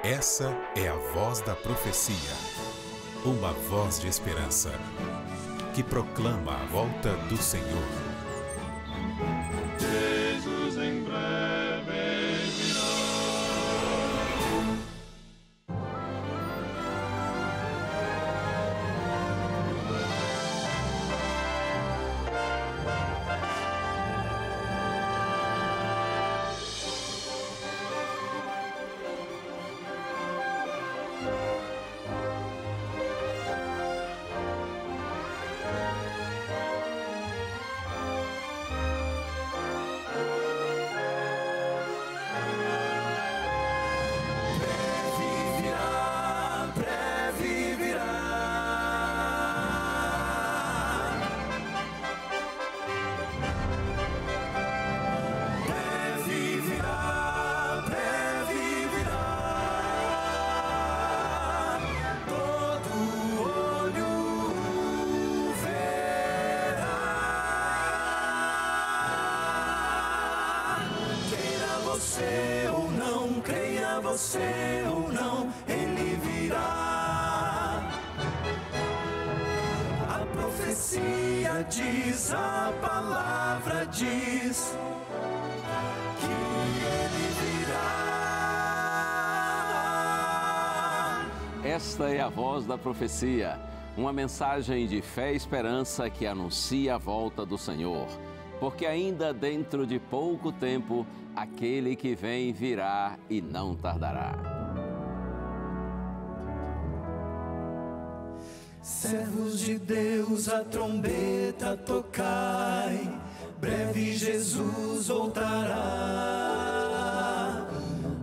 Essa é a voz da profecia, uma voz de esperança, que proclama a volta do Senhor. Jesus em breve virá. Você ou não, ele virá. A profecia diz, a palavra diz que ele virá. Esta é a voz da profecia, uma mensagem de fé e esperança que anuncia a volta do Senhor. Porque ainda dentro de pouco tempo, aquele que vem virá e não tardará. Servos de Deus, a trombeta tocai, breve Jesus voltará.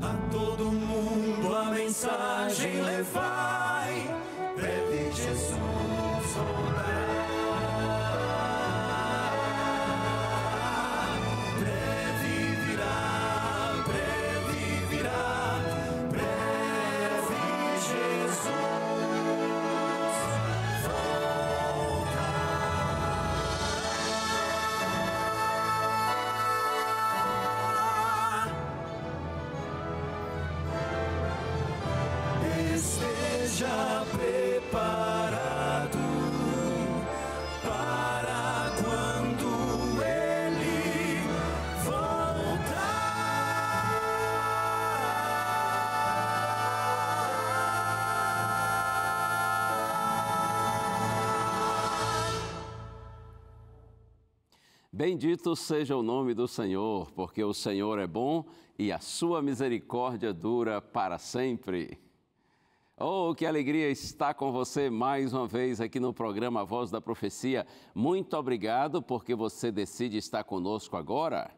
A todo mundo a mensagem levai, breve Jesus voltará. Esteja preparado para quando ele voltar. Bendito seja o nome do Senhor, porque o Senhor é bom e a sua misericórdia dura para sempre. Oh, que alegria estar com você mais uma vez aqui no programa A Voz da Profecia. Muito obrigado porque você decide estar conosco agora.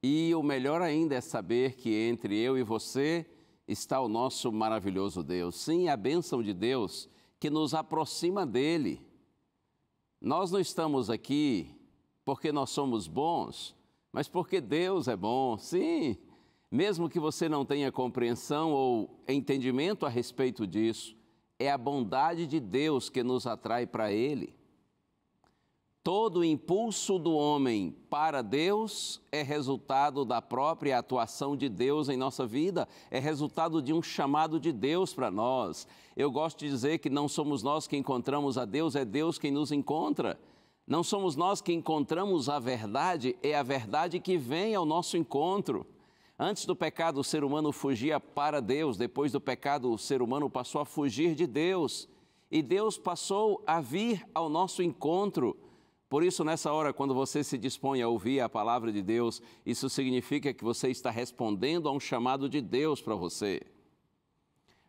E o melhor ainda é saber que entre eu e você está o nosso maravilhoso Deus. Sim, a bênção de Deus que nos aproxima dele. Nós não estamos aqui porque nós somos bons, mas porque Deus é bom. Sim. Mesmo que você não tenha compreensão ou entendimento a respeito disso, é a bondade de Deus que nos atrai para Ele. Todo o impulso do homem para Deus é resultado da própria atuação de Deus em nossa vida, é resultado de um chamado de Deus para nós. Eu gosto de dizer que não somos nós que encontramos a Deus, é Deus quem nos encontra. Não somos nós que encontramos a verdade, é a verdade que vem ao nosso encontro. Antes do pecado, o ser humano fugia para Deus. Depois do pecado, o ser humano passou a fugir de Deus. E Deus passou a vir ao nosso encontro. Por isso, nessa hora, quando você se dispõe a ouvir a palavra de Deus, isso significa que você está respondendo a um chamado de Deus para você.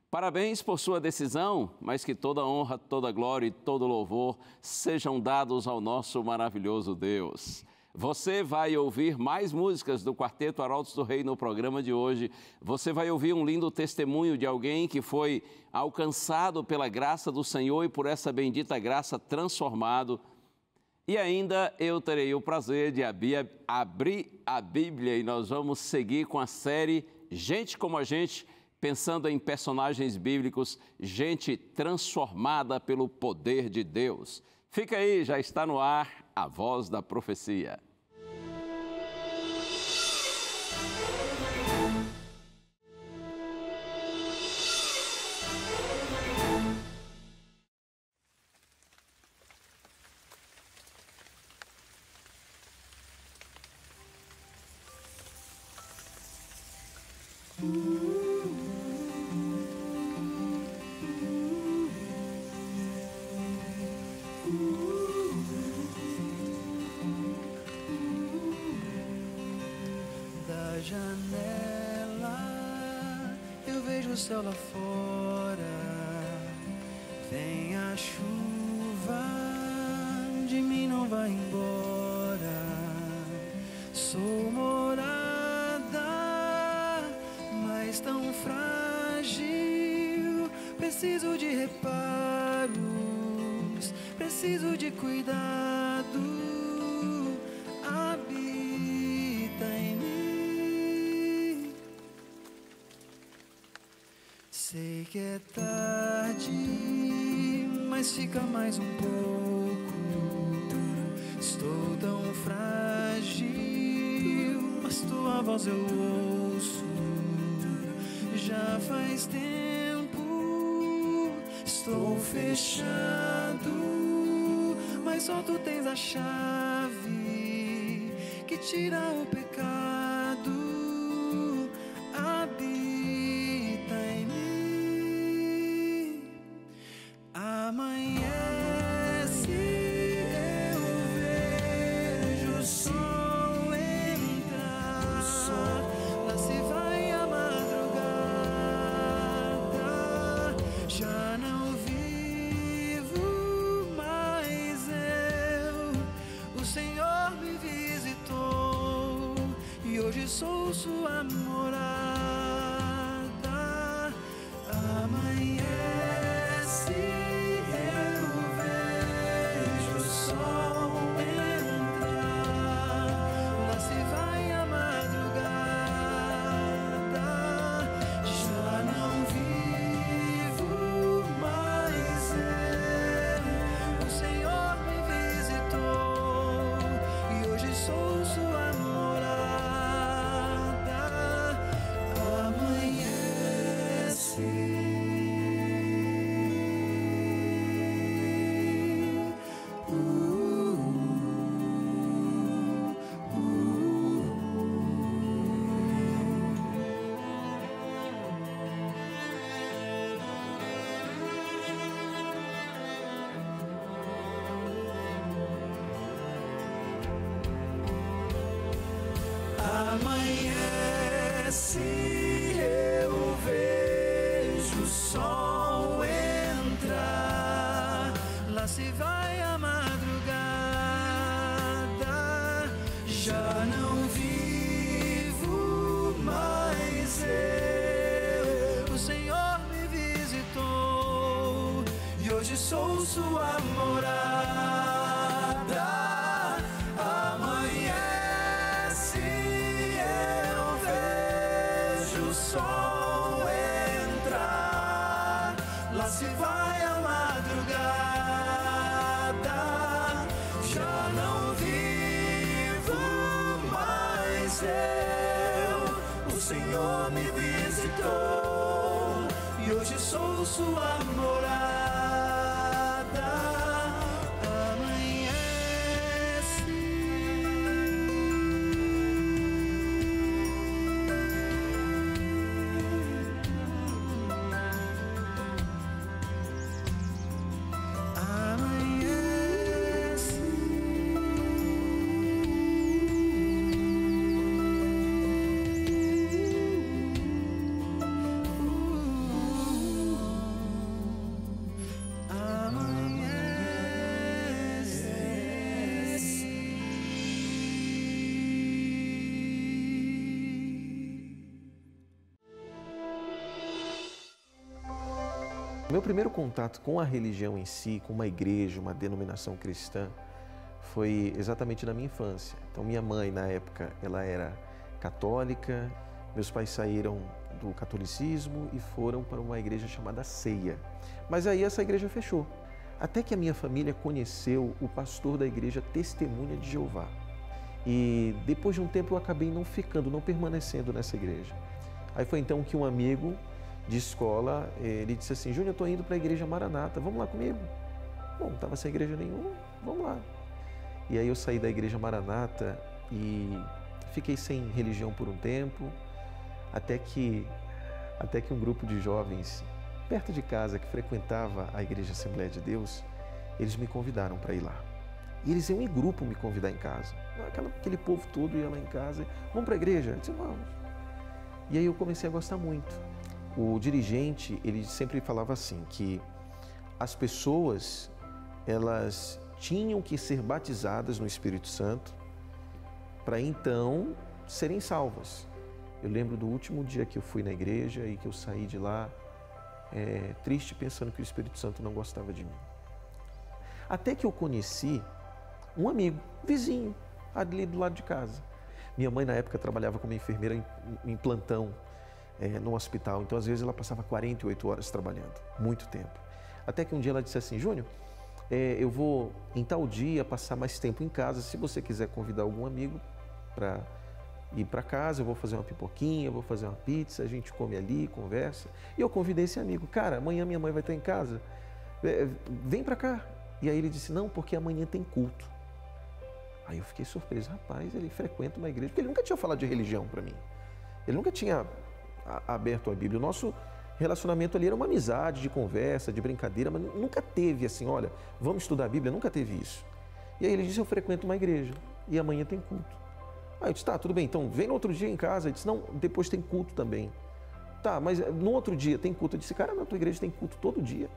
Parabéns por sua decisão, mas que toda honra, toda glória e todo louvor sejam dados ao nosso maravilhoso Deus. Você vai ouvir mais músicas do Quarteto Arautos do Rei no programa de hoje. Você vai ouvir um lindo testemunho de alguém que foi alcançado pela graça do Senhor e por essa bendita graça transformado. E ainda eu terei o prazer de abrir a Bíblia e nós vamos seguir com a série Gente como a Gente, pensando em personagens bíblicos, gente transformada pelo poder de Deus. Fica aí, já está no ar a Voz da Profecia. Da janela eu vejo o céu lá fora, vem a chuva, de mim não vai embora. Sou morada, mas tão frágil, preciso de reparos, preciso de cuidado. Habita em mim. Sei que é tarde, mas fica mais um pouco. Estou tão frágil, mas tua voz eu ouço. Já faz tempo, estou fechado, mas só tu tens a chave que tira o pecado. Habita em mim. Amanhece, eu vejo o sol entrar. Lá se vai a madrugada. Já não vivo mais eu. O Senhor me visitou e hoje sou sua morada. Amanhece, eu vejo o sol entrar. Lá se vai a madrugada. Já não vivo mais eu. O Senhor me visitou e hoje sou sua morada. Amanhece. Amanhece, eu vejo o sol entrar. Lá se vai a madrugada. Já não vivo mais eu. O Senhor me visitou e hoje sou sua morada. Amanhece, eu vejo o sol entrar. Lá se vai a madrugada. Já não vivo mais eu. O Senhor me visitou e hoje sou sua morada. Meu primeiro contato com a religião em si, com uma igreja, uma denominação cristã, foi exatamente na minha infância. Então, minha mãe, na época, ela era católica, meus pais saíram do catolicismo e foram para uma igreja chamada Ceia. Mas aí essa igreja fechou. Até que a minha família conheceu o pastor da igreja Testemunha de Jeová. E depois de um tempo eu acabei não permanecendo nessa igreja. Aí foi então que um amigo de escola, ele disse assim: Júnior, eu estou indo para a igreja Maranata, vamos lá comigo? Bom, não estava sem igreja nenhuma, vamos lá. E aí eu saí da igreja Maranata e fiquei sem religião por um tempo, Até que um grupo de jovens perto de casa que frequentava a Igreja Assembleia de Deus, eles me convidaram para ir lá. E eles iam em grupo me convidar em casa. Aquele povo todo ia lá em casa, vamos para a igreja? Eu disse, vamos. E aí eu comecei a gostar muito. O dirigente, ele sempre falava assim, que as pessoas, elas tinham que ser batizadas no Espírito Santo para então serem salvas. Eu lembro do último dia que eu fui na igreja e que eu saí de lá triste, pensando que o Espírito Santo não gostava de mim. Até que eu conheci um amigo, vizinho, ali do lado de casa. Minha mãe, na época, trabalhava como enfermeira em plantão no hospital. Então, às vezes, ela passava 48 horas trabalhando, muito tempo. Até que um dia ela disse assim, Júnior, eu vou, em tal dia, passar mais tempo em casa. Se você quiser convidar algum amigo para ir para casa, eu vou fazer uma pipoquinha, eu vou fazer uma pizza, a gente come ali, conversa. E eu convidei esse amigo, cara, amanhã minha mãe vai estar em casa, vem para cá. E aí ele disse, não, porque amanhã tem culto. Aí eu fiquei surpreso, rapaz, ele frequenta uma igreja, porque ele nunca tinha falado de religião para mim. Ele nunca tinha aberto a Bíblia. O nosso relacionamento ali era uma amizade, de conversa, de brincadeira, mas nunca teve assim, olha, vamos estudar a Bíblia, nunca teve isso. E aí ele disse, eu frequento uma igreja e amanhã tem culto. Aí eu disse, tá, tudo bem, então vem no outro dia em casa. Ele disse, não, depois tem culto também. Tá, mas no outro dia tem culto. Eu disse, cara, na tua igreja tem culto todo dia.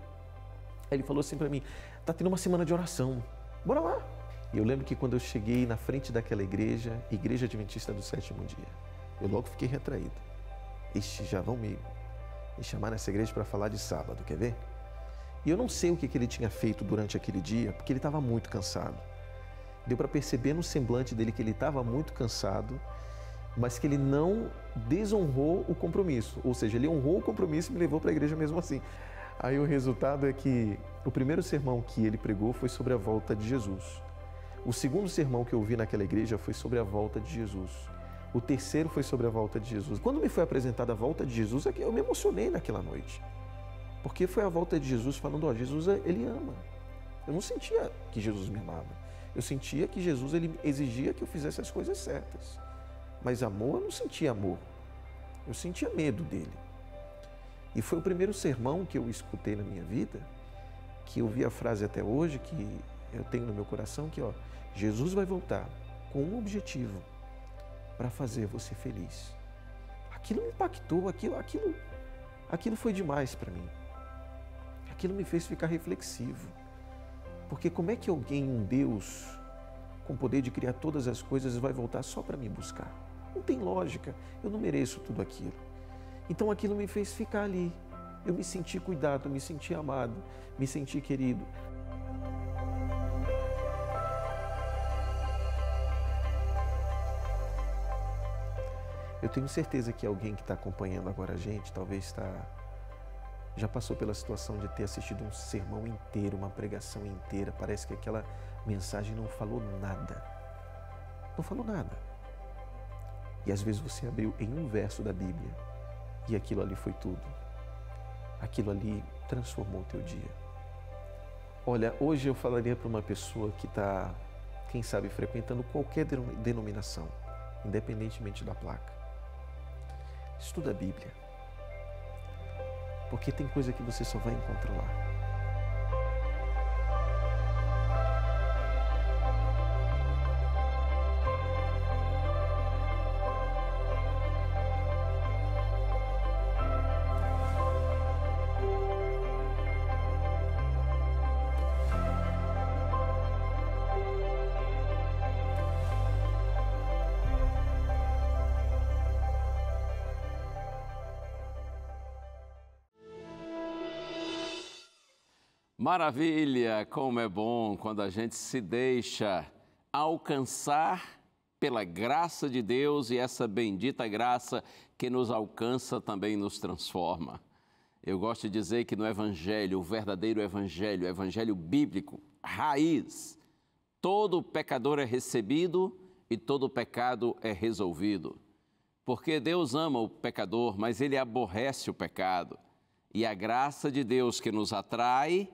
Aí ele falou assim para mim, tá tendo uma semana de oração, bora lá. E eu lembro que quando eu cheguei na frente daquela igreja, Igreja Adventista do Sétimo Dia, eu logo fiquei retraído. Ixi, já vão me chamar nessa igreja para falar de sábado, quer ver? E eu não sei o que ele tinha feito durante aquele dia, porque ele estava muito cansado. Deu para perceber no semblante dele que ele estava muito cansado, mas que ele não desonrou o compromisso. Ou seja, ele honrou o compromisso e me levou para a igreja mesmo assim. Aí o resultado é que o primeiro sermão que ele pregou foi sobre a volta de Jesus. O segundo sermão que eu ouvi naquela igreja foi sobre a volta de Jesus. O terceiro foi sobre a volta de Jesus. Quando me foi apresentada a volta de Jesus, eu me emocionei naquela noite. Porque foi a volta de Jesus falando, ó, Jesus, ele ama. Eu não sentia que Jesus me amava. Eu sentia que Jesus ele exigia que eu fizesse as coisas certas. Mas amor, eu não sentia amor. Eu sentia medo dele. E foi o primeiro sermão que eu escutei na minha vida, que eu vi a frase até hoje, que eu tenho no meu coração, que ó, Jesus vai voltar com um objetivo, para fazer você feliz. Aquilo me impactou, aquilo foi demais para mim. Aquilo me fez ficar reflexivo. Porque como é que alguém, um Deus, com o poder de criar todas as coisas, vai voltar só para me buscar? Não tem lógica, eu não mereço tudo aquilo. Então aquilo me fez ficar ali. Eu me senti cuidado, me senti amado, me senti querido. Eu tenho certeza que alguém que está acompanhando agora a gente, talvez já passou pela situação de ter assistido um sermão inteiro, uma pregação inteira, parece que aquela mensagem não falou nada. Não falou nada. E às vezes você abriu em um verso da Bíblia e aquilo ali foi tudo. Aquilo ali transformou o teu dia. Olha, hoje eu falaria para uma pessoa que está, quem sabe, frequentando qualquer denominação, independentemente da placa. Estuda a Bíblia. Porque tem coisa que você só vai encontrar lá. Maravilha! Como é bom quando a gente se deixa alcançar pela graça de Deus e essa bendita graça que nos alcança também nos transforma. Eu gosto de dizer que no Evangelho, o verdadeiro Evangelho, o Evangelho bíblico, raiz, todo pecador é recebido e todo pecado é resolvido. Porque Deus ama o pecador, mas Ele aborrece o pecado. E a graça de Deus que nos atrai,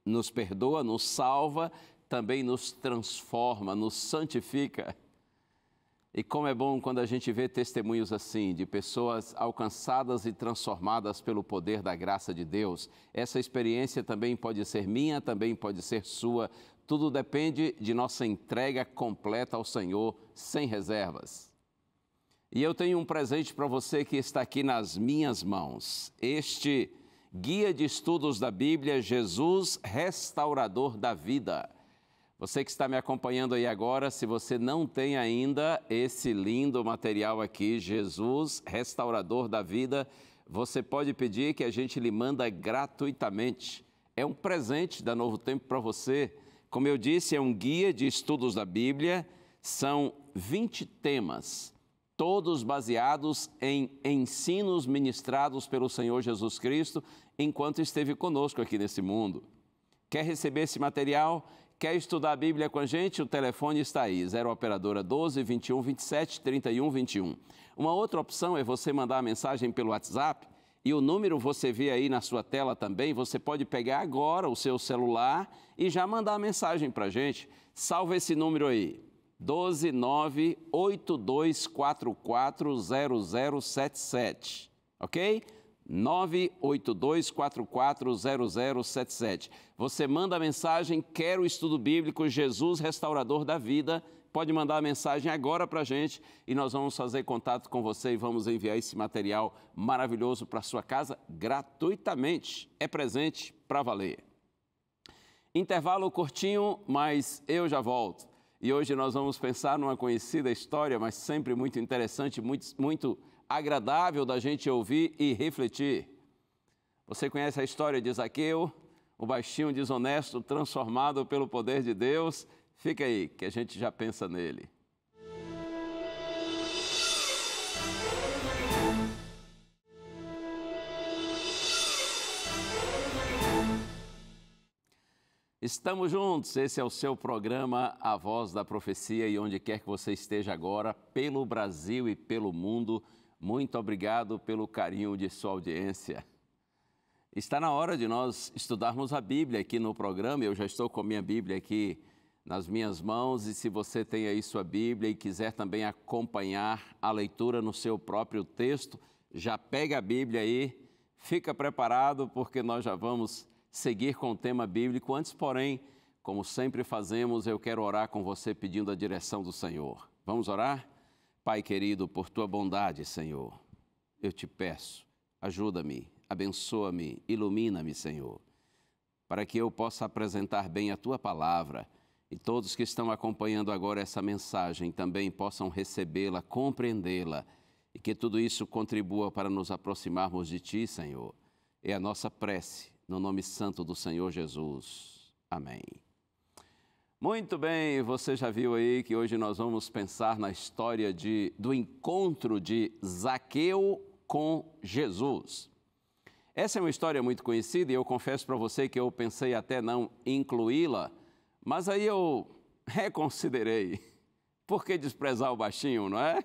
nos perdoa, nos salva, também nos transforma, nos santifica. E como é bom quando a gente vê testemunhos assim, de pessoas alcançadas e transformadas pelo poder da graça de Deus. Essa experiência também pode ser minha, também pode ser sua. Tudo depende de nossa entrega completa ao Senhor, sem reservas. E eu tenho um presente para você que está aqui nas minhas mãos. Este Guia de Estudos da Bíblia, Jesus, Restaurador da Vida. Você que está me acompanhando aí agora, se você não tem ainda esse lindo material aqui, Jesus, Restaurador da Vida, você pode pedir que a gente lhe manda gratuitamente. É um presente da Novo Tempo para você. Como eu disse, é um guia de estudos da Bíblia, são 20 temas, todos baseados em ensinos ministrados pelo Senhor Jesus Cristo enquanto esteve conosco aqui nesse mundo. Quer receber esse material? Quer estudar a Bíblia com a gente? O telefone está aí, 0 operadora 12 21 27 31 21. Uma outra opção é você mandar a mensagem pelo WhatsApp e o número você vê aí na sua tela também. Você pode pegar agora o seu celular e já mandar a mensagem para a gente. Salva esse número aí, 12982440077, ok? 982440077. Você manda a mensagem, quero o estudo bíblico, Jesus, Restaurador da Vida. Pode mandar a mensagem agora para a gente e nós vamos fazer contato com você e vamos enviar esse material maravilhoso para a sua casa gratuitamente. É presente para valer. Intervalo curtinho, mas eu já volto. E hoje nós vamos pensar numa conhecida história, mas sempre muito interessante, muito agradável da gente ouvir e refletir. Você conhece a história de Zaqueu, o baixinho desonesto transformado pelo poder de Deus? Fica aí, que a gente já pensa nele. Estamos juntos, esse é o seu programa A Voz da Profecia e onde quer que você esteja agora, pelo Brasil e pelo mundo, muito obrigado pelo carinho de sua audiência. Está na hora de nós estudarmos a Bíblia aqui no programa. Eu já estou com a minha Bíblia aqui nas minhas mãos e se você tem aí sua Bíblia e quiser também acompanhar a leitura no seu próprio texto, já pega a Bíblia aí, fica preparado porque nós já vamos seguir com o tema bíblico. Antes, porém, como sempre fazemos, eu quero orar com você pedindo a direção do Senhor. Vamos orar? Pai querido, por tua bondade, Senhor, eu te peço, ajuda-me, abençoa-me, ilumina-me, Senhor, para que eu possa apresentar bem a tua palavra e todos que estão acompanhando agora essa mensagem também possam recebê-la, compreendê-la e que tudo isso contribua para nos aproximarmos de ti, Senhor. É a nossa prece, no nome santo do Senhor Jesus. Amém. Muito bem, você já viu aí que hoje nós vamos pensar na história do encontro de Zaqueu com Jesus. Essa é uma história muito conhecida e eu confesso para você que eu pensei até não incluí-la, mas aí eu reconsiderei. Por que desprezar o baixinho, não é?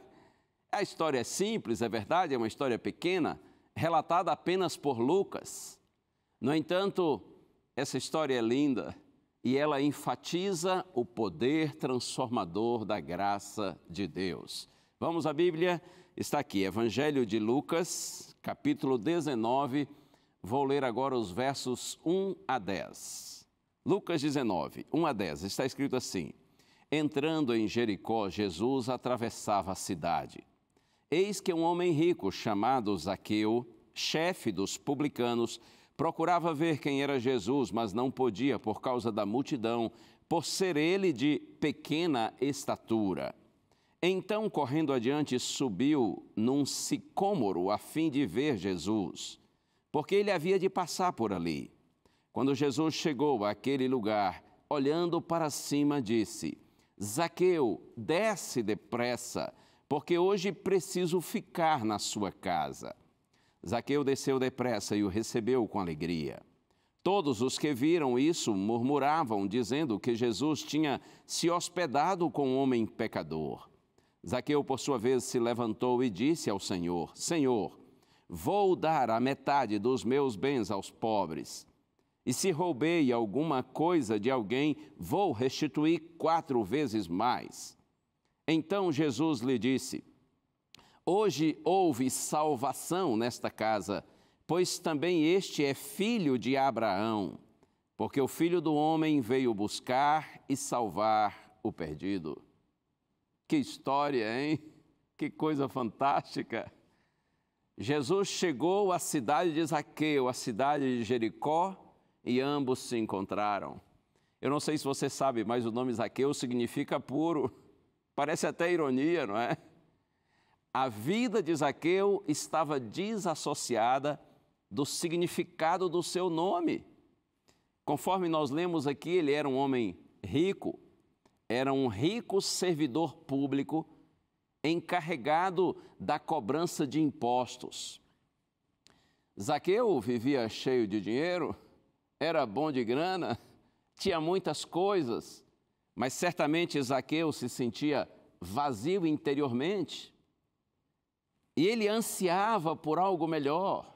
A história é simples, é verdade, é uma história pequena, relatada apenas por Lucas. No entanto, essa história é linda e ela enfatiza o poder transformador da graça de Deus. Vamos à Bíblia? Está aqui, Evangelho de Lucas, capítulo 19. Vou ler agora os versos 1 a 10. Lucas 19, 1 a 10, está escrito assim: Entrando em Jericó, Jesus atravessava a cidade. Eis que um homem rico, chamado Zaqueu, chefe dos publicanos, procurava ver quem era Jesus, mas não podia por causa da multidão, por ser ele de pequena estatura. Então, correndo adiante, subiu num sicômoro a fim de ver Jesus, porque ele havia de passar por ali. Quando Jesus chegou àquele lugar, olhando para cima, disse: Zaqueu, desce depressa, porque hoje preciso ficar na sua casa. Zaqueu desceu depressa e o recebeu com alegria. Todos os que viram isso murmuravam, dizendo que Jesus tinha se hospedado com um homem pecador. Zaqueu, por sua vez, se levantou e disse ao Senhor: Senhor, vou dar a metade dos meus bens aos pobres. E se roubei alguma coisa de alguém, vou restituir 4 vezes mais. Então Jesus lhe disse: hoje houve salvação nesta casa, pois também este é filho de Abraão, porque o Filho do Homem veio buscar e salvar o perdido. Que história, hein? Que coisa fantástica! Jesus chegou à cidade de Zaqueu, à cidade de Jericó, e ambos se encontraram. Eu não sei se você sabe, mas o nome Zaqueu significa puro. Parece até ironia, não é? A vida de Zaqueu estava desassociada do significado do seu nome. Conforme nós lemos aqui, ele era um homem rico, era um rico servidor público, encarregado da cobrança de impostos. Zaqueu vivia cheio de dinheiro, era bom de grana, tinha muitas coisas, mas certamente Zaqueu se sentia vazio interiormente e ele ansiava por algo melhor.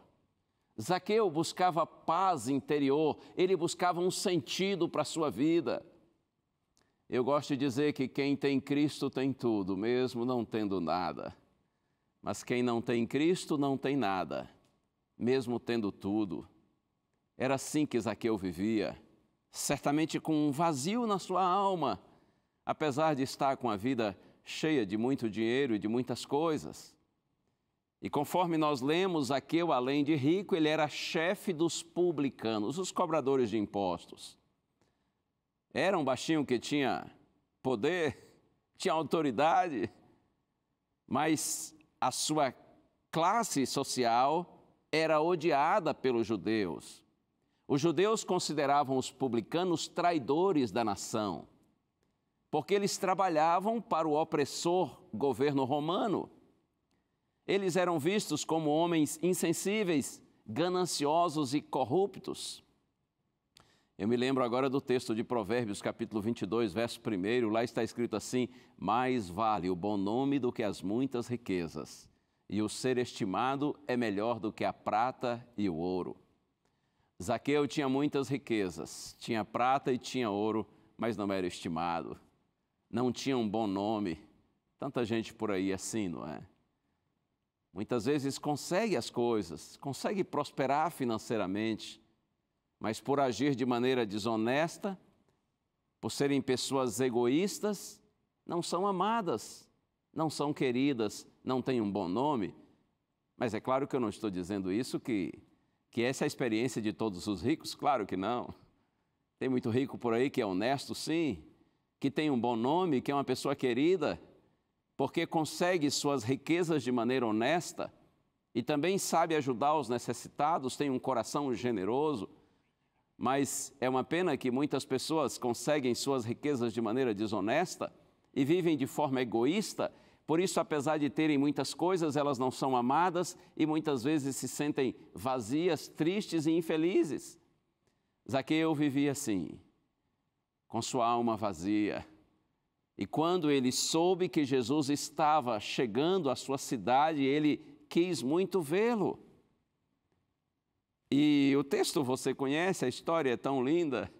Zaqueu buscava paz interior, ele buscava um sentido para a sua vida. Eu gosto de dizer que quem tem Cristo tem tudo, mesmo não tendo nada. Mas quem não tem Cristo não tem nada, mesmo tendo tudo. Era assim que Zaqueu vivia, certamente com um vazio na sua alma, apesar de estar com a vida cheia de muito dinheiro e de muitas coisas. E conforme nós lemos, Zaqueu, além de rico, ele era chefe dos publicanos, os cobradores de impostos. Era um baixinho que tinha poder, tinha autoridade, mas a sua classe social era odiada pelos judeus. Os judeus consideravam os publicanos traidores da nação, porque eles trabalhavam para o opressor governo romano. Eles eram vistos como homens insensíveis, gananciosos e corruptos. Eu me lembro agora do texto de Provérbios, capítulo 22, verso 1, lá está escrito assim: mais vale o bom nome do que as muitas riquezas, e o ser estimado é melhor do que a prata e o ouro. Zaqueu tinha muitas riquezas, tinha prata e tinha ouro, mas não era estimado, não tinha um bom nome. Tanta gente por aí assim, não é? Muitas vezes consegue as coisas, consegue prosperar financeiramente, mas por agir de maneira desonesta, por serem pessoas egoístas, não são amadas, não são queridas, não têm um bom nome. Mas é claro que eu não estou dizendo isso que essa é a experiência de todos os ricos, claro que não. Tem muito rico por aí que é honesto, sim, que tem um bom nome, que é uma pessoa querida, porque consegue suas riquezas de maneira honesta e também sabe ajudar os necessitados, tem um coração generoso. Mas é uma pena que muitas pessoas conseguem suas riquezas de maneira desonesta e vivem de forma egoísta. Por isso, apesar de terem muitas coisas, elas não são amadas e muitas vezes se sentem vazias, tristes e infelizes. Zaqueu vivia assim, com sua alma vazia. E quando ele soube que Jesus estava chegando à sua cidade, ele quis muito vê-lo. E o texto você conhece, a história é tão linda.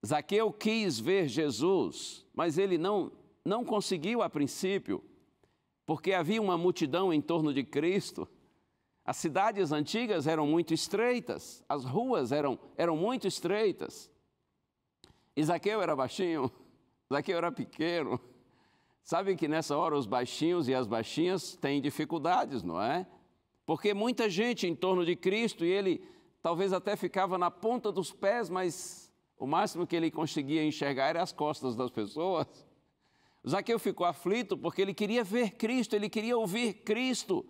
Zaqueu quis ver Jesus, mas ele não conseguiu a princípio, porque havia uma multidão em torno de Cristo. As cidades antigas eram muito estreitas, as ruas eram muito estreitas. E Zaqueu era baixinho, Zaqueu era pequeno. Sabe que nessa hora os baixinhos e as baixinhas têm dificuldades, não é? Porque muita gente em torno de Cristo e ele talvez até ficava na ponta dos pés, mas o máximo que ele conseguia enxergar era as costas das pessoas. Zaqueu ficou aflito porque ele queria ver Cristo, ele queria ouvir Cristo.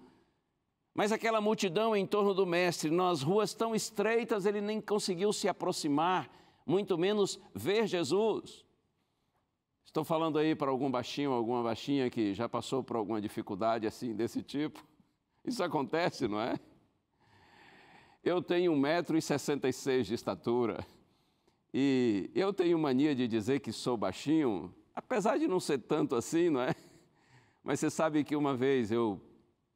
Mas aquela multidão em torno do Mestre, nas ruas tão estreitas, ele nem conseguiu se aproximar, muito menos ver Jesus. Estou falando aí para algum baixinho, alguma baixinha que já passou por alguma dificuldade assim, desse tipo. Isso acontece, não é? Eu tenho 1,66 m de estatura e eu tenho mania de dizer que sou baixinho, apesar de não ser tanto assim, não é? Mas você sabe que uma vez eu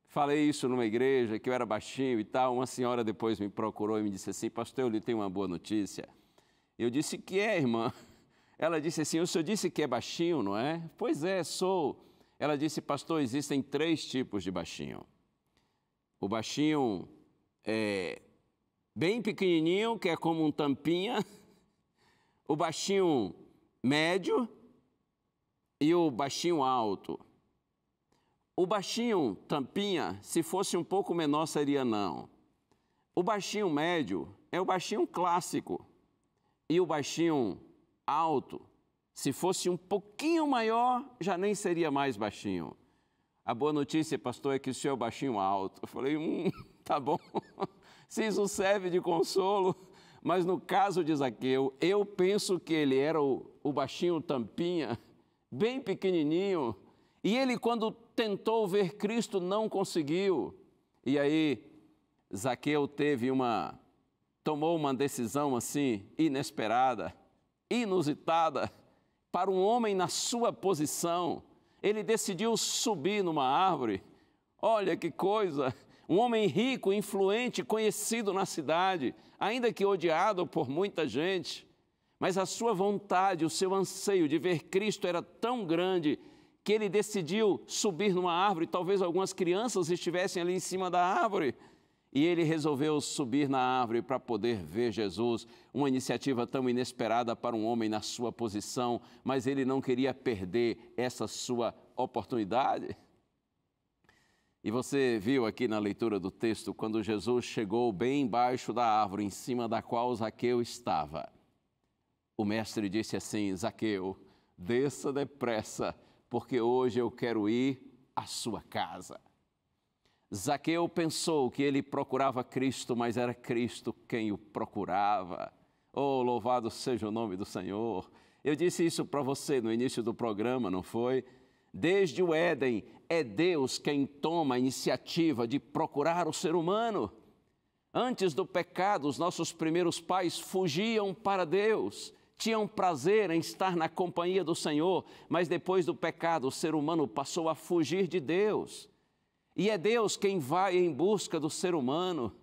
falei isso numa igreja, que eu era baixinho e tal, uma senhora depois me procurou e me disse assim: pastor, eu lhe tenho uma boa notícia. Eu disse: que é, irmã? Ela disse assim, o senhor disse que é baixinho, não é? Pois é, sou. Ela disse, pastor, existem 3 tipos de baixinho. O baixinho bem pequenininho, que é como um tampinha. O baixinho médio e o baixinho alto. O baixinho tampinha, se fosse um pouco menor, seria não. O baixinho médio é o baixinho clássico. E o baixinho alto, se fosse um pouquinho maior, já nem seria mais baixinho. A boa notícia, pastor, é que o senhor é baixinho alto. Eu falei, tá bom, se isso serve de consolo. Mas no caso de Zaqueu, eu penso que ele era o baixinho tampinha, bem pequenininho. E ele, quando tentou ver Cristo, não conseguiu. E aí, Zaqueu tomou uma decisão assim, inesperada, inusitada, para um homem na sua posição. Ele decidiu subir numa árvore. Olha que coisa! Um homem rico, influente, conhecido na cidade, ainda que odiado por muita gente. Mas a sua vontade, o seu anseio de ver Cristo era tão grande que ele decidiu subir numa árvore. Talvez algumas crianças estivessem ali em cima da árvore. E ele resolveu subir na árvore para poder ver Jesus, uma iniciativa tão inesperada para um homem na sua posição, mas ele não queria perder essa sua oportunidade. E você viu aqui na leitura do texto, quando Jesus chegou bem embaixo da árvore, em cima da qual Zaqueu estava. O mestre disse assim, Zaqueu, desça depressa, porque hoje eu quero ir à sua casa. Zaqueu pensou que ele procurava Cristo, mas era Cristo quem o procurava. Oh, louvado seja o nome do Senhor. Eu disse isso para você no início do programa, não foi? Desde o Éden, é Deus quem toma a iniciativa de procurar o ser humano. Antes do pecado, os nossos primeiros pais fugiam para Deus, tinham prazer em estar na companhia do Senhor, mas depois do pecado, o ser humano passou a fugir de Deus. E é Deus quem vai em busca do ser humano.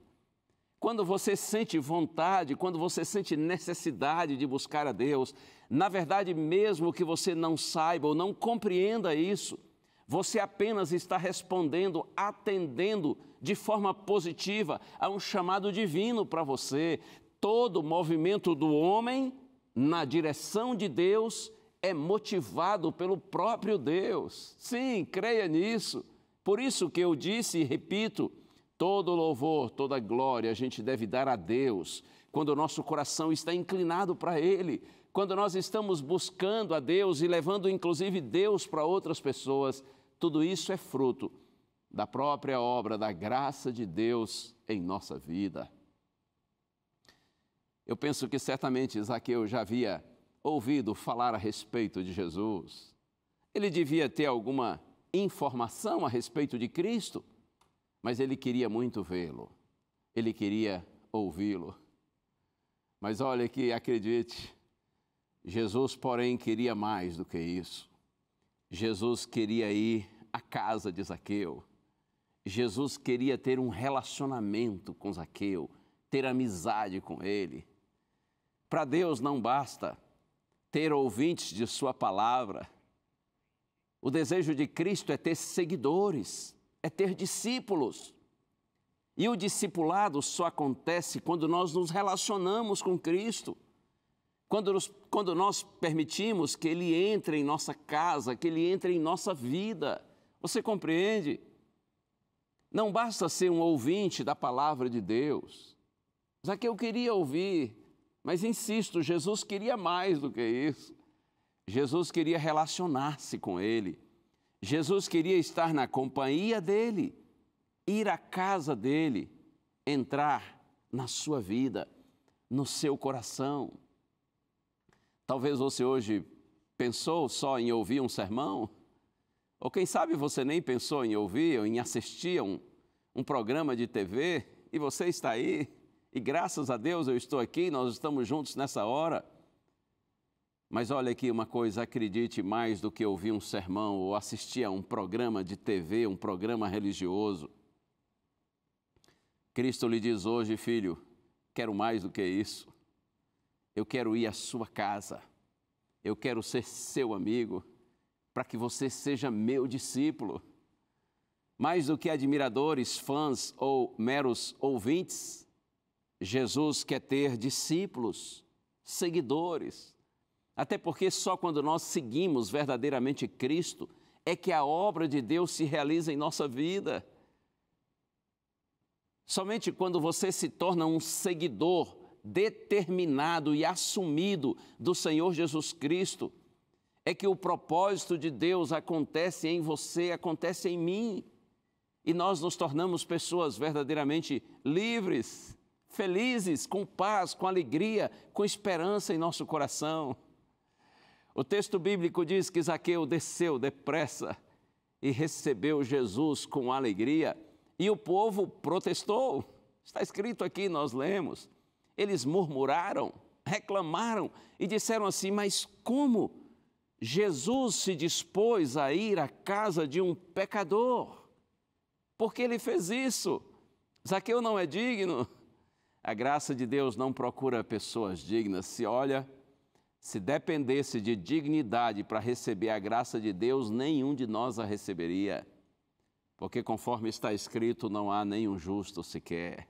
Quando você sente vontade, quando você sente necessidade de buscar a Deus, na verdade, mesmo que você não saiba ou não compreenda isso, você apenas está respondendo, atendendo de forma positiva a um chamado divino para você. Todo movimento do homem na direção de Deus é motivado pelo próprio Deus. Sim, creia nisso. Por isso que eu disse e repito, todo louvor, toda glória a gente deve dar a Deus, quando o nosso coração está inclinado para Ele, quando nós estamos buscando a Deus e levando inclusive Deus para outras pessoas, tudo isso é fruto da própria obra, da graça de Deus em nossa vida. Eu penso que certamente Zaqueu já havia ouvido falar a respeito de Jesus. Ele devia ter alguma informação a respeito de Cristo, mas ele queria muito vê-lo, ele queria ouvi-lo. Mas olha que, acredite, Jesus, porém, queria mais do que isso. Jesus queria ir à casa de Zaqueu. Jesus queria ter um relacionamento com Zaqueu, ter amizade com ele. Para Deus não basta ter ouvintes de sua palavra. O desejo de Cristo é ter seguidores, é ter discípulos. E o discipulado só acontece quando nós nos relacionamos com Cristo, quando nós permitimos que Ele entre em nossa casa, que Ele entre em nossa vida. Você compreende? Não basta ser um ouvinte da palavra de Deus. Zaqueu queria ouvir, mas insisto, Jesus queria mais do que isso. Jesus queria relacionar-se com Ele. Jesus queria estar na companhia dEle, ir à casa dEle, entrar na sua vida, no seu coração. Talvez você hoje pensou só em ouvir um sermão, ou quem sabe você nem pensou em ouvir ou em assistir a um programa de TV, e você está aí, e graças a Deus eu estou aqui, nós estamos juntos nessa hora. Mas olha aqui uma coisa, acredite, mais do que ouvir um sermão ou assistir a um programa de TV, um programa religioso. Cristo lhe diz hoje, filho, quero mais do que isso. Eu quero ir à sua casa. eu quero ser seu amigo, para que você seja meu discípulo. Mais do que admiradores, fãs ou meros ouvintes, Jesus quer ter discípulos, seguidores. Até porque só quando nós seguimos verdadeiramente Cristo é que a obra de Deus se realiza em nossa vida. Somente quando você se torna um seguidor determinado e assumido do Senhor Jesus Cristo, é que o propósito de Deus acontece em você, acontece em mim. E nós nos tornamos pessoas verdadeiramente livres, felizes, com paz, com alegria, com esperança em nosso coração. O texto bíblico diz que Zaqueu desceu depressa e recebeu Jesus com alegria, e o povo protestou. Está escrito aqui, nós lemos. Eles murmuraram, reclamaram e disseram assim: mas como Jesus se dispôs a ir à casa de um pecador? Por que ele fez isso? Zaqueu não é digno? A graça de Deus não procura pessoas dignas. Se dependesse de dignidade para receber a graça de Deus, nenhum de nós a receberia. Porque conforme está escrito, não há nenhum justo sequer.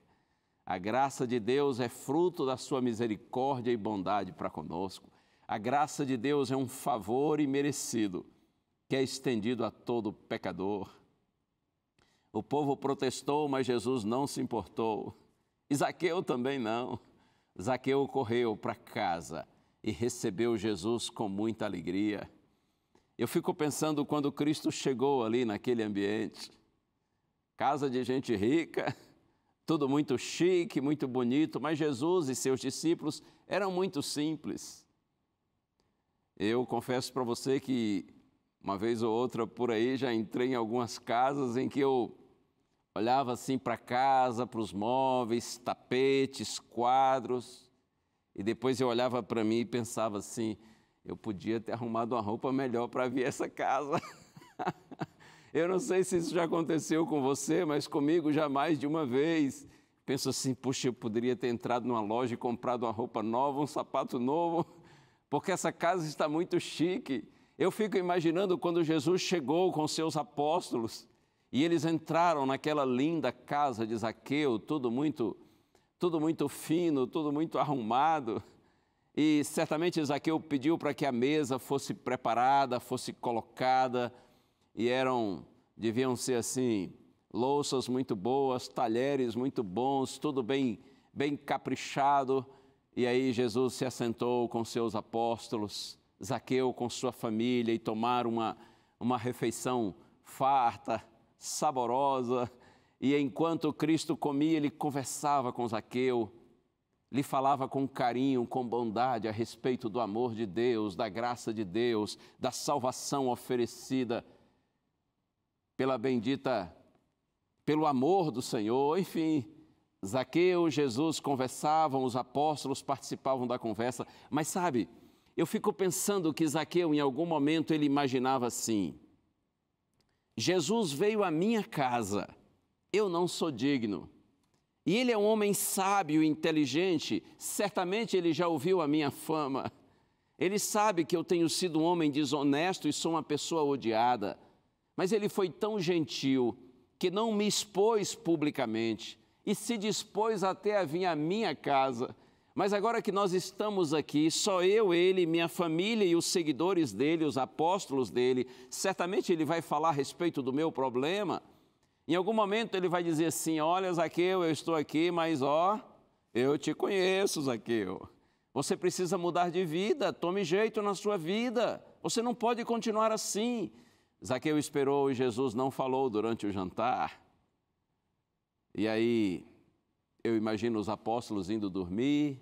A graça de Deus é fruto da sua misericórdia e bondade para conosco. A graça de Deus é um favor imerecido que é estendido a todo pecador. O povo protestou, mas Jesus não se importou. E Zaqueu também não. Zaqueu correu para casa e recebeu Jesus com muita alegria. Eu fico pensando quando Cristo chegou ali naquele ambiente. Casa de gente rica, tudo muito chique, muito bonito, mas Jesus e seus discípulos eram muito simples. Eu confesso para você que uma vez ou outra por aí já entrei em algumas casas em que eu olhava assim para a casa, para os móveis, tapetes, quadros, e depois eu olhava para mim e pensava assim: eu podia ter arrumado uma roupa melhor para vir essa casa. Eu não sei se isso já aconteceu com você, mas comigo já mais de uma vez. Penso assim: puxa, eu poderia ter entrado numa loja e comprado uma roupa nova, um sapato novo, porque essa casa está muito chique. Eu fico imaginando quando Jesus chegou com seus apóstolos e eles entraram naquela linda casa de Zaqueu, tudo muito fino, tudo muito arrumado. E certamente Zaqueu pediu para que a mesa fosse preparada, fosse colocada, e deviam ser assim, louças muito boas, talheres muito bons, tudo bem caprichado. E aí Jesus se assentou com seus apóstolos, Zaqueu com sua família, e tomaram uma refeição farta, saborosa. E enquanto Cristo comia, ele conversava com Zaqueu, lhe falava com carinho, com bondade a respeito do amor de Deus, da graça de Deus, da salvação oferecida pelo amor do Senhor. Enfim, Zaqueu, Jesus conversavam, os apóstolos participavam da conversa. Mas sabe, eu fico pensando que Zaqueu, em algum momento, ele imaginava assim: Jesus veio à minha casa, eu não sou digno. E ele é um homem sábio e inteligente, certamente ele já ouviu a minha fama. Ele sabe que eu tenho sido um homem desonesto e sou uma pessoa odiada. Mas ele foi tão gentil que não me expôs publicamente e se dispôs até a vir à minha casa. Mas agora que nós estamos aqui, só eu, ele, minha família e os seguidores dele, os apóstolos dele, certamente ele vai falar a respeito do meu problema. Em algum momento ele vai dizer assim: olha, Zaqueu, eu estou aqui, mas eu te conheço, Zaqueu. Você precisa mudar de vida, tome jeito na sua vida. Você não pode continuar assim. Zaqueu esperou e Jesus não falou durante o jantar. E aí eu imagino os apóstolos indo dormir,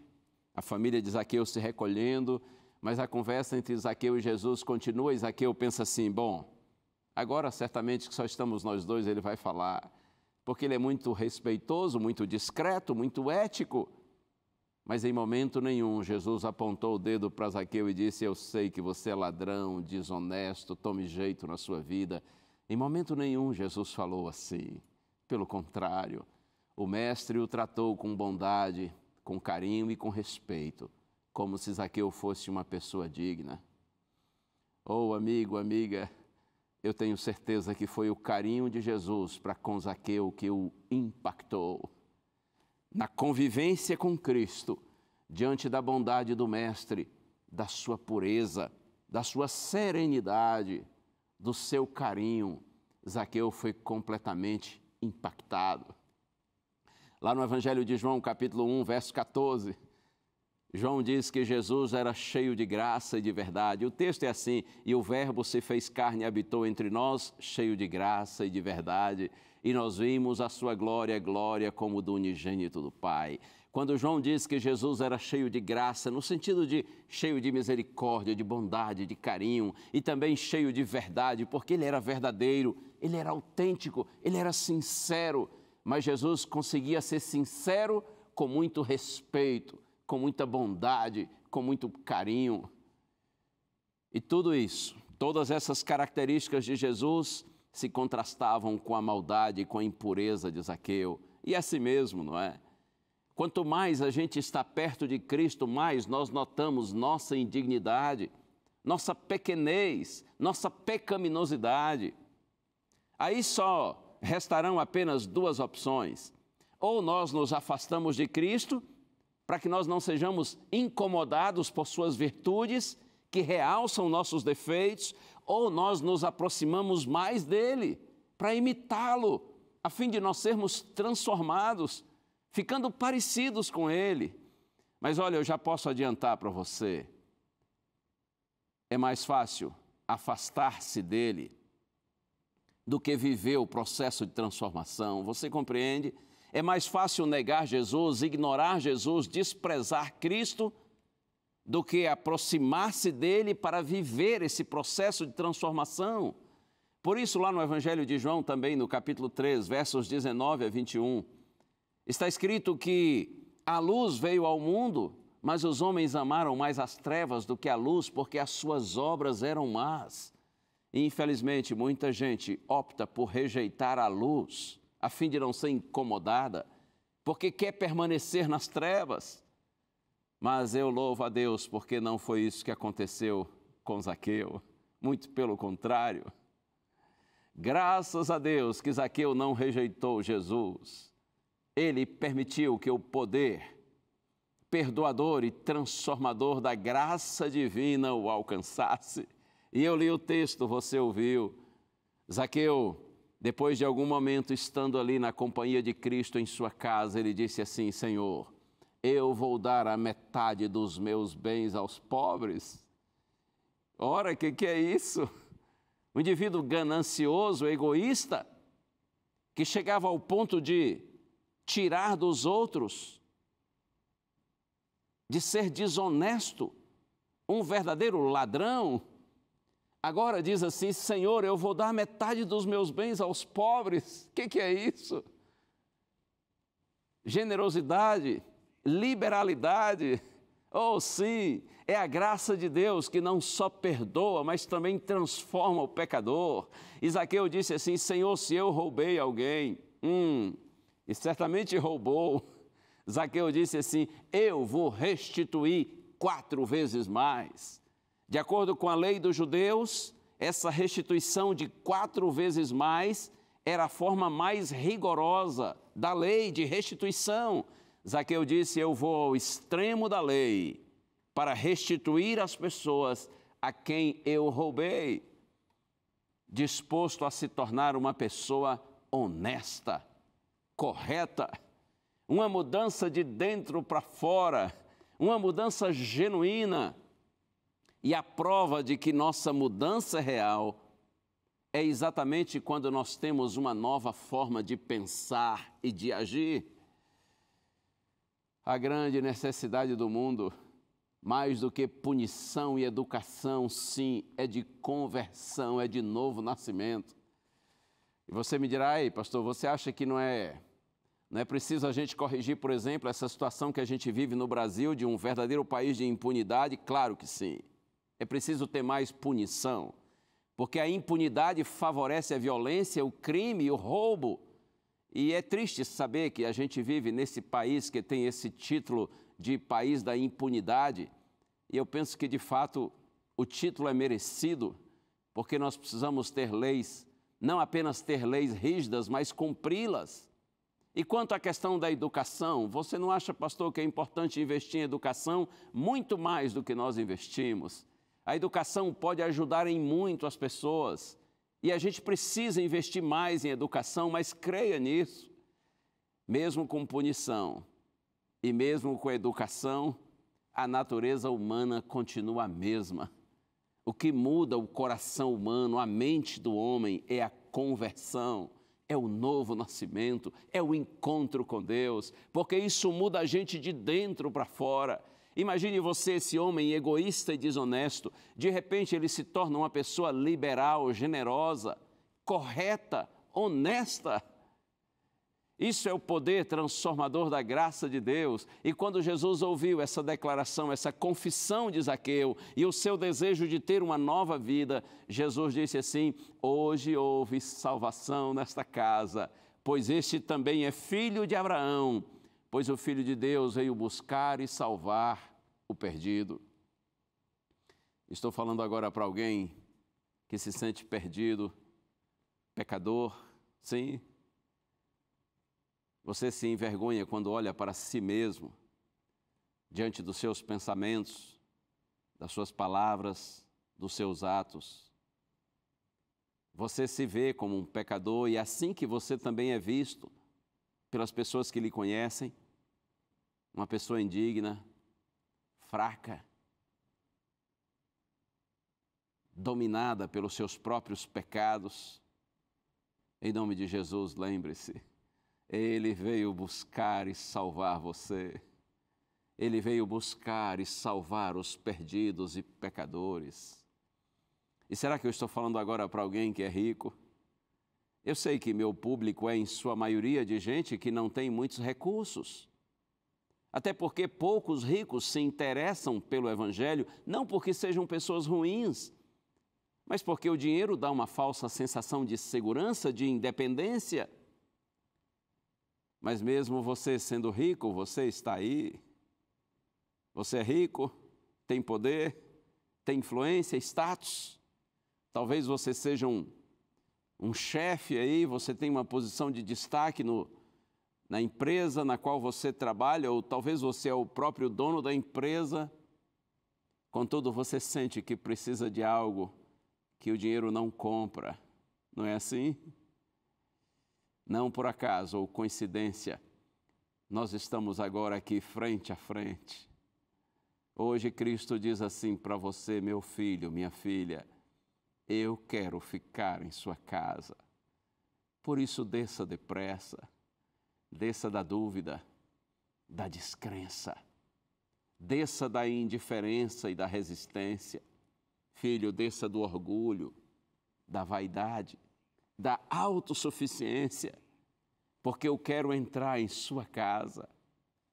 a família de Zaqueu se recolhendo, mas a conversa entre Zaqueu e Jesus continua, e Zaqueu pensa assim: bom, agora certamente que só estamos nós dois, ele vai falar, porque ele é muito respeitoso, muito discreto, muito ético. Mas em momento nenhum Jesus apontou o dedo para Zaqueu e disse: eu sei que você é ladrão, desonesto, tome jeito na sua vida. Em momento nenhum Jesus falou assim. Pelo contrário, o mestre o tratou com bondade, com carinho e com respeito, como se Zaqueu fosse uma pessoa digna. Oh, amigo, amiga, eu tenho certeza que foi o carinho de Jesus para com Zaqueu que o impactou. Na convivência com Cristo, diante da bondade do Mestre, da sua pureza, da sua serenidade, do seu carinho, Zaqueu foi completamente impactado. Lá no Evangelho de João, capítulo 1, verso 14, João diz que Jesus era cheio de graça e de verdade. O texto é assim: e o Verbo se fez carne e habitou entre nós, cheio de graça e de verdade, e nós vimos a sua glória, glória como do unigênito do Pai. Quando João diz que Jesus era cheio de graça, no sentido de cheio de misericórdia, de bondade, de carinho, e também cheio de verdade, porque ele era verdadeiro, ele era autêntico, ele era sincero, mas Jesus conseguia ser sincero com muito respeito, com muita bondade, com muito carinho. E tudo isso, todas essas características de Jesus se contrastavam com a maldade e com a impureza de Zaqueu. E é assim mesmo, não é? Quanto mais a gente está perto de Cristo, mais nós notamos nossa indignidade, nossa pequenez, nossa pecaminosidade. Aí só restarão apenas duas opções: ou nós nos afastamos de Cristo, para que nós não sejamos incomodados por suas virtudes, que realçam nossos defeitos, ou nós nos aproximamos mais dele, para imitá-lo, a fim de nós sermos transformados, ficando parecidos com ele. Mas olha, eu já posso adiantar para você, é mais fácil afastar-se dele do que viver o processo de transformação. Você compreende? É mais fácil negar Jesus, ignorar Jesus, desprezar Cristo, do que aproximar-se dele para viver esse processo de transformação. Por isso, lá no Evangelho de João, também no capítulo 3, versos 19 a 21, está escrito que a luz veio ao mundo, mas os homens amaram mais as trevas do que a luz, porque as suas obras eram más. E, infelizmente, muita gente opta por rejeitar a luz, a fim de não ser incomodada, porque quer permanecer nas trevas. Mas eu louvo a Deus, porque não foi isso que aconteceu com Zaqueu, muito pelo contrário. Graças a Deus que Zaqueu não rejeitou Jesus. Ele permitiu que o poder perdoador e transformador da graça divina o alcançasse. E eu li o texto, você ouviu. Zaqueu, depois de algum momento estando ali na companhia de Cristo em sua casa, ele disse assim: Senhor, eu vou dar a metade dos meus bens aos pobres. Ora, o que é isso? Um indivíduo ganancioso, egoísta, que chegava ao ponto de tirar dos outros, de ser desonesto, um verdadeiro ladrão. Agora diz assim: Senhor, eu vou dar metade dos meus bens aos pobres. O que é isso? Generosidade, liberalidade. Oh, sim, é a graça de Deus que não só perdoa, mas também transforma o pecador. Zaqueu disse assim: Senhor, se eu roubei alguém, e certamente roubou, Zaqueu disse assim: eu vou restituir 4 vezes mais. De acordo com a lei dos judeus, essa restituição de 4 vezes mais era a forma mais rigorosa da lei de restituição. Zaqueu disse: eu vou ao extremo da lei para restituir as pessoas a quem eu roubei, disposto a se tornar uma pessoa honesta, correta, uma mudança de dentro para fora, uma mudança genuína. E a prova de que nossa mudança é real é exatamente quando nós temos uma nova forma de pensar e de agir. A grande necessidade do mundo, mais do que punição e educação, sim, é de conversão, é de novo nascimento. E você me dirá: ei, pastor, você acha que não é preciso a gente corrigir, por exemplo, essa situação que a gente vive no Brasil, de um verdadeiro país de impunidade? Claro que sim. É preciso ter mais punição, porque a impunidade favorece a violência, o crime e o roubo. E é triste saber que a gente vive nesse país que tem esse título de país da impunidade. E eu penso que, de fato, o título é merecido, porque nós precisamos ter leis, não apenas ter leis rígidas, mas cumpri-las. E quanto à questão da educação, você não acha, pastor, que é importante investir em educação muito mais do que nós investimos? A educação pode ajudar em muito as pessoas e a gente precisa investir mais em educação, mas creia nisso. Mesmo com punição e mesmo com educação, a natureza humana continua a mesma. O que muda o coração humano, a mente do homem, é a conversão, é o novo nascimento, é o encontro com Deus, porque isso muda a gente de dentro para fora. Imagine você, esse homem egoísta e desonesto, de repente ele se torna uma pessoa liberal, generosa, correta, honesta. Isso é o poder transformador da graça de Deus. E quando Jesus ouviu essa declaração, essa confissão de Zaqueu e o seu desejo de ter uma nova vida, Jesus disse assim: hoje houve salvação nesta casa, pois este também é filho de Abraão, pois o Filho de Deus veio buscar e salvar o perdido. Estou falando agora para alguém que se sente perdido, pecador, sim. Você se envergonha quando olha para si mesmo, diante dos seus pensamentos, das suas palavras, dos seus atos. Você se vê como um pecador e é assim que você também é visto pelas pessoas que lhe conhecem, uma pessoa indigna, fraca, dominada pelos seus próprios pecados. Em nome de Jesus, lembre-se. Ele veio buscar e salvar você. Ele veio buscar e salvar os perdidos e pecadores. E será que eu estou falando agora para alguém que é rico? Eu sei que meu público é, em sua maioria, de gente que não tem muitos recursos. Até porque poucos ricos se interessam pelo Evangelho, não porque sejam pessoas ruins, mas porque o dinheiro dá uma falsa sensação de segurança, de independência. Mas mesmo você sendo rico, você está aí. Você é rico, tem poder, tem influência, status. Talvez você seja um chefe aí, você tem uma posição de destaque na empresa na qual você trabalha, ou talvez você é o próprio dono da empresa. Contudo, você sente que precisa de algo que o dinheiro não compra. Não é assim? Não por acaso ou coincidência, nós estamos agora aqui frente a frente. Hoje Cristo diz assim para você: meu filho, minha filha, eu quero ficar em sua casa. Por isso desça depressa, desça da dúvida, da descrença, desça da indiferença e da resistência. Filho, desça do orgulho, da vaidade, da autossuficiência, porque eu quero entrar em sua casa,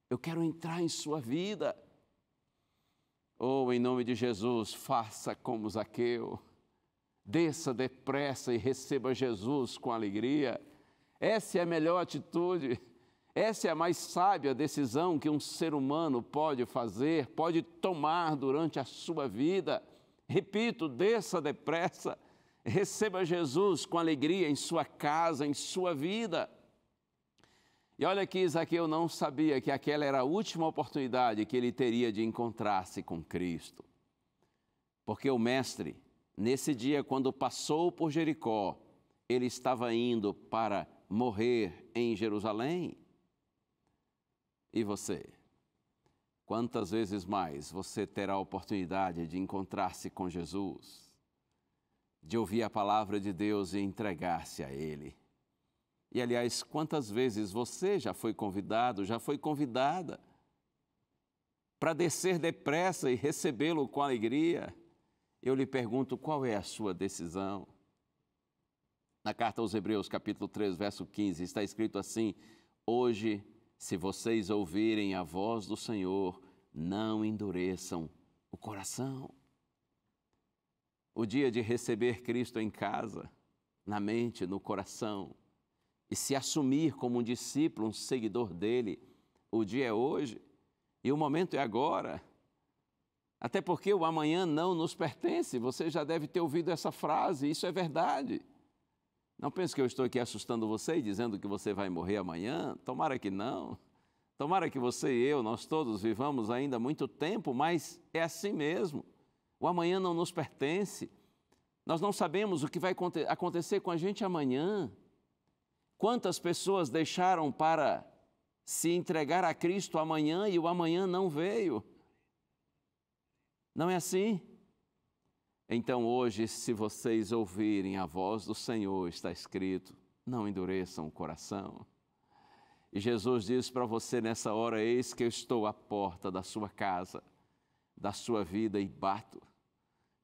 eu quero entrar em sua vida. Oh, em nome de Jesus, faça como Zaqueu, desça depressa e receba Jesus com alegria. Essa é a melhor atitude, essa é a mais sábia decisão que um ser humano pode fazer, pode tomar durante a sua vida. Repito, desça depressa, receba Jesus com alegria em sua casa, em sua vida. E olha que Zaqueu não sabia que aquela era a última oportunidade que ele teria de encontrar-se com Cristo. Porque o mestre, nesse dia, quando passou por Jericó, ele estava indo para morrer em Jerusalém. E você? Quantas vezes mais você terá a oportunidade de encontrar-se com Jesus, de ouvir a palavra de Deus e entregar-se a Ele? E, aliás, quantas vezes você já foi convidado, já foi convidada para descer depressa e recebê-lo com alegria? Eu lhe pergunto, qual é a sua decisão? Na carta aos Hebreus, capítulo 3, verso 15, está escrito assim: hoje, se vocês ouvirem a voz do Senhor, não endureçam o coração. O dia de receber Cristo em casa, na mente, no coração, e se assumir como um discípulo, um seguidor dele, o dia é hoje e o momento é agora. Até porque o amanhã não nos pertence. Você já deve ter ouvido essa frase, isso é verdade. Não pense que eu estou aqui assustando você e dizendo que você vai morrer amanhã. Tomara que não. Tomara que você e eu, nós todos, vivamos ainda muito tempo, mas é assim mesmo. O amanhã não nos pertence. Nós não sabemos o que vai acontecer com a gente amanhã. Quantas pessoas deixaram para se entregar a Cristo amanhã e o amanhã não veio? Não é assim? Então hoje, se vocês ouvirem a voz do Senhor, está escrito, não endureçam o coração. E Jesus diz para você nessa hora, eis que eu estou à porta da sua casa, da sua vida e bato.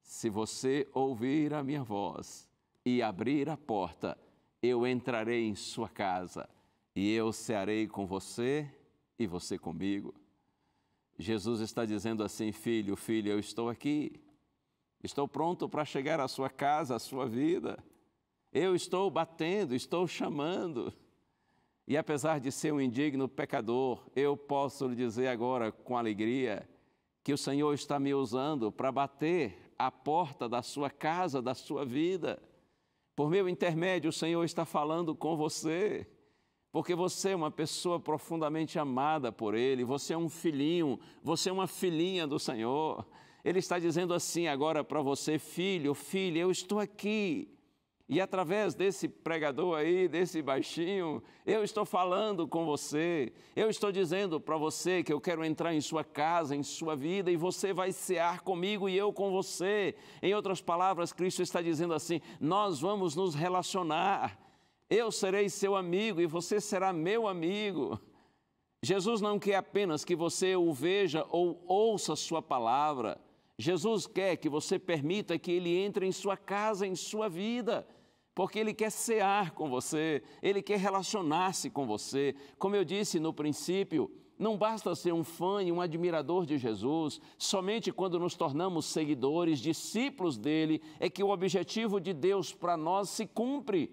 Se você ouvir a minha voz e abrir a porta, eu entrarei em sua casa e eu cearei com você e você comigo. Jesus está dizendo assim, filho, filha, eu estou aqui. Estou pronto para chegar à sua casa, à sua vida. Eu estou batendo, estou chamando. E apesar de ser um indigno pecador, eu posso lhe dizer agora com alegria que o Senhor está me usando para bater a porta da sua casa, da sua vida. Por meu intermédio, o Senhor está falando com você, porque você é uma pessoa profundamente amada por Ele, você é um filhinho, você é uma filhinha do Senhor. Ele está dizendo assim agora para você, filho, filha, eu estou aqui. E através desse pregador aí, desse baixinho, eu estou falando com você. Eu estou dizendo para você que eu quero entrar em sua casa, em sua vida, e você vai cear comigo e eu com você. Em outras palavras, Cristo está dizendo assim, nós vamos nos relacionar. Eu serei seu amigo e você será meu amigo. Jesus não quer apenas que você o veja ou ouça sua palavra. Jesus quer que você permita que Ele entre em sua casa, em sua vida, porque Ele quer cear com você, Ele quer relacionar-se com você. Como eu disse no princípio, não basta ser um fã e um admirador de Jesus, somente quando nos tornamos seguidores, discípulos dEle, é que o objetivo de Deus para nós se cumpre.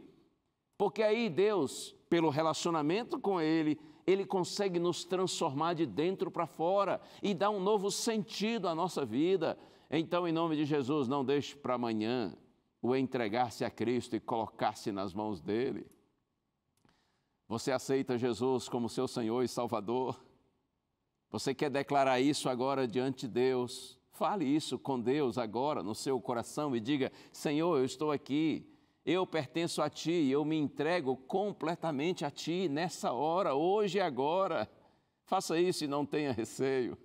Porque aí Deus, pelo relacionamento com Ele, Ele consegue nos transformar de dentro para fora e dar um novo sentido à nossa vida. Então, em nome de Jesus, não deixe para amanhã o entregar-se a Cristo e colocar-se nas mãos dEle. Você aceita Jesus como seu Senhor e Salvador? Você quer declarar isso agora diante de Deus? Fale isso com Deus agora no seu coração e diga, Senhor, eu estou aqui. Eu pertenço a Ti, eu me entrego completamente a Ti nessa hora, hoje e agora. Faça isso e não tenha receio.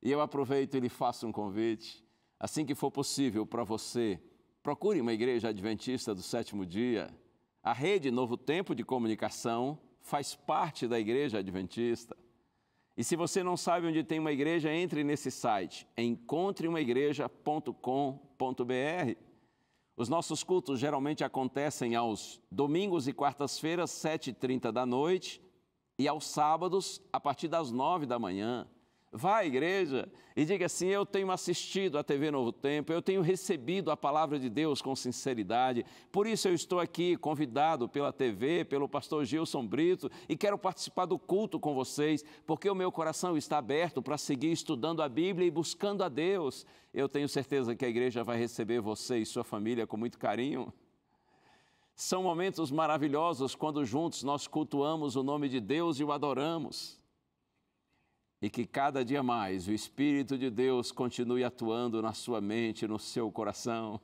E eu aproveito e lhe faço um convite. Assim que for possível para você, procure uma igreja adventista do sétimo dia. A rede Novo Tempo de Comunicação faz parte da igreja adventista. E se você não sabe onde tem uma igreja, entre nesse site, encontreumaigreja.com.br. Os nossos cultos geralmente acontecem aos domingos e quartas-feiras, 7h30 da noite, e aos sábados, a partir das 9 da manhã. Vá à igreja e diga assim, eu tenho assistido a TV Novo Tempo, eu tenho recebido a palavra de Deus com sinceridade, por isso eu estou aqui convidado pela TV, pelo pastor Gilson Brito, e quero participar do culto com vocês, porque o meu coração está aberto para seguir estudando a Bíblia e buscando a Deus. Eu tenho certeza que a igreja vai receber você e sua família com muito carinho. São momentos maravilhosos quando juntos nós cultuamos o nome de Deus e o adoramos. E que cada dia mais o Espírito de Deus continue atuando na sua mente, no seu coração,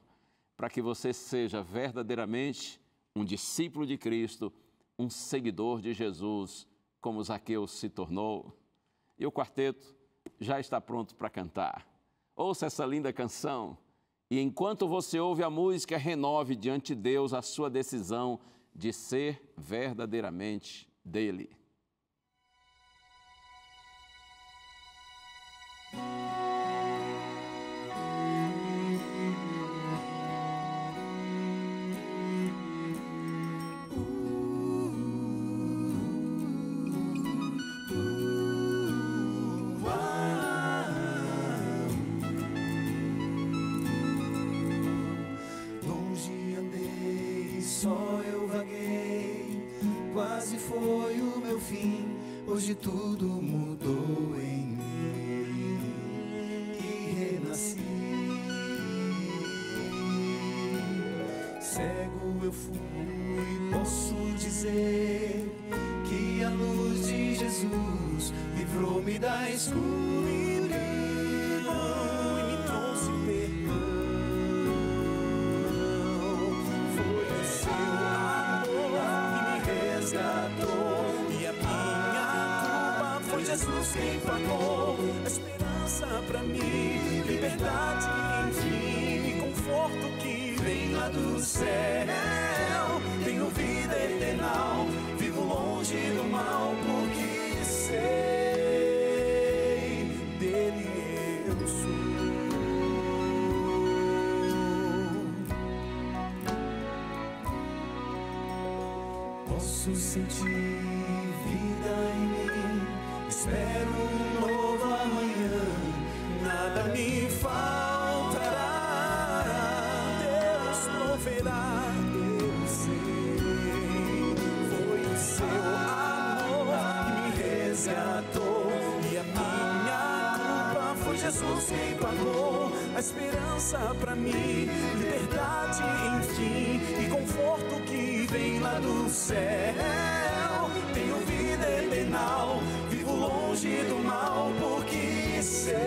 para que você seja verdadeiramente um discípulo de Cristo, um seguidor de Jesus, como Zaqueu se tornou. E o quarteto já está pronto para cantar. Ouça essa linda canção e enquanto você ouve a música, renove diante de Deus a sua decisão de ser verdadeiramente dele. Hoje tudo mudou em mim e nasci. Cego eu fui, posso dizer que a luz de Jesus livrou-me da escuridão e me trouxe perdão. Foi o seu amor que me resgatou, e a minha culpa foi Jesus quem pagou. Esperança pra mim, liberdade enfim, e conforto que vem lá do céu. Tenho vida eterna, vivo longe do mal, porque sei dele eu sou. Posso sentir vida em mim, espero um novo amanhã, nada me faltará. Deus proverá, eu sei. Foi o seu amor que me resgatou, e a minha culpa foi Jesus quem pagou. A esperança pra mim, liberdade enfim, e conforto que vem lá do céu. Tenho vida eterna, vivo longe do mal, porque sei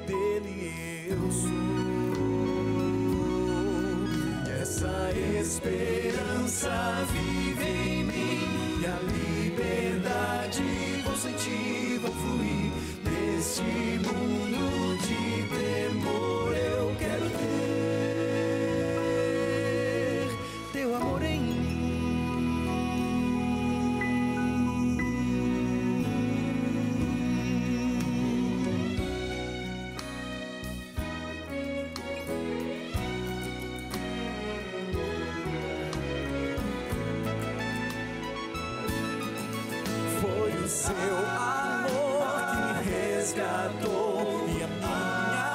dele eu sou. Essa esperança vive em mim, e a liberdade vou sentir, vou fluir. Neste mundo de temor eu quero ter teu amor em mim. Foi o seu amor que me resgatou, e a minha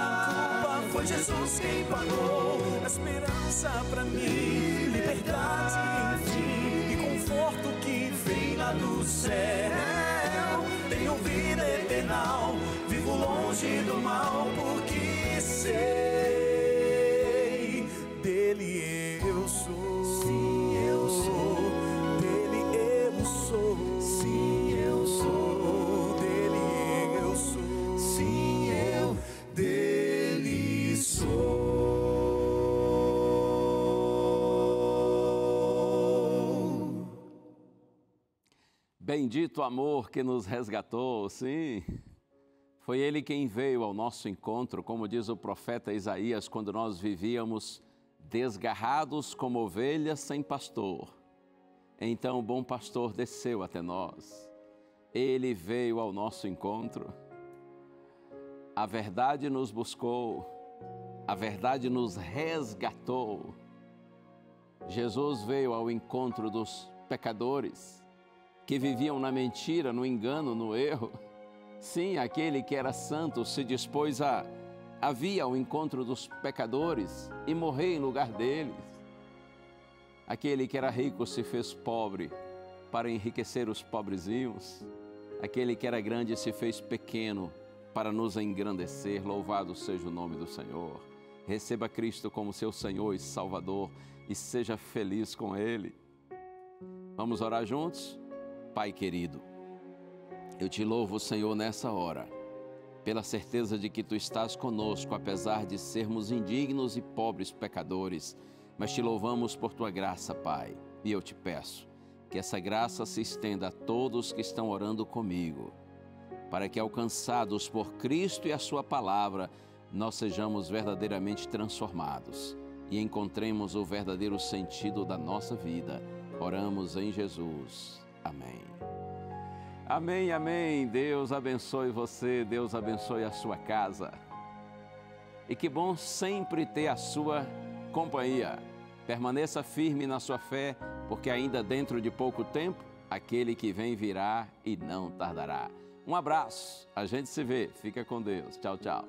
culpa foi Jesus quem pagou. A esperança pra mim, liberdade enfim, e conforto que vem lá do céu. Tenho vida eterna, vivo longe do mal, porque sei dele eu sou. Sim, eu sou. Dele eu sou. Sim, eu sou. Dele eu sou. Sim, eu dele sou. Bendito amor que nos resgatou, sim. Foi Ele quem veio ao nosso encontro, como diz o profeta Isaías, quando nós vivíamos desgarrados como ovelhas sem pastor. Então o bom pastor desceu até nós. Ele veio ao nosso encontro. A verdade nos buscou, a verdade nos resgatou. Jesus veio ao encontro dos pecadores que viviam na mentira, no engano, no erro. Sim, aquele que era santo se dispôs a vir ao encontro dos pecadores e morrer em lugar deles. Aquele que era rico se fez pobre para enriquecer os pobrezinhos. Aquele que era grande se fez pequeno para nos engrandecer. Louvado seja o nome do Senhor. Receba Cristo como seu Senhor e Salvador e seja feliz com Ele. Vamos orar juntos? Pai querido, eu te louvo, Senhor, nessa hora, pela certeza de que Tu estás conosco, apesar de sermos indignos e pobres pecadores, mas te louvamos por Tua graça, Pai, e eu te peço que essa graça se estenda a todos que estão orando comigo, para que, alcançados por Cristo e a Sua palavra, nós sejamos verdadeiramente transformados e encontremos o verdadeiro sentido da nossa vida. Oramos em Jesus. Amém. Amém, amém. Deus abençoe você, Deus abençoe a sua casa. E que bom sempre ter a sua companhia. Permaneça firme na sua fé, porque ainda dentro de pouco tempo, aquele que vem virá e não tardará. Um abraço, a gente se vê. Fica com Deus. Tchau, tchau.